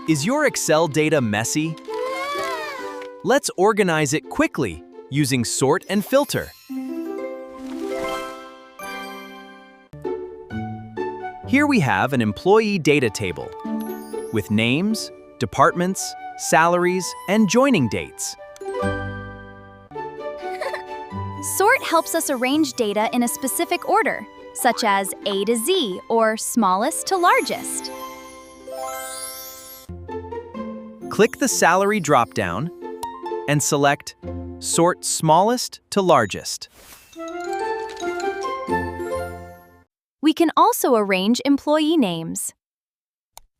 Is your Excel data messy? Let's organize it quickly using Sort and Filter. Here we have an employee data table with names, departments, salaries, and joining dates. Sort helps us arrange data in a specific order, such as A to Z or smallest to largest. Click the Salary drop-down and select Sort Smallest to Largest. We can also arrange employee names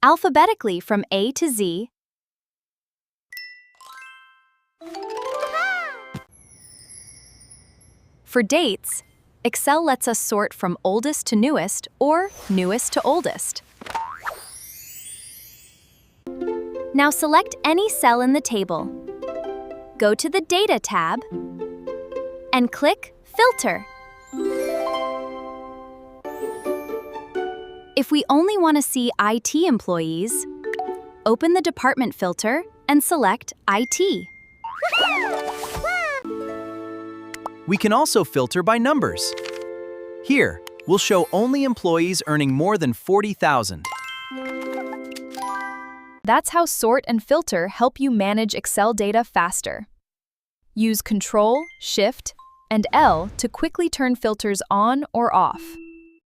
alphabetically from A to Z. For dates, Excel lets us sort from oldest to newest or newest to oldest. Now select any cell in the table. Go to the Data tab and click Filter. If we only want to see IT employees, open the Department filter and select IT. We can also filter by numbers. Here, we'll show only employees earning more than $40,000. That's how Sort and Filter help you manage Excel data faster. Use Ctrl, Shift, and L to quickly turn filters on or off.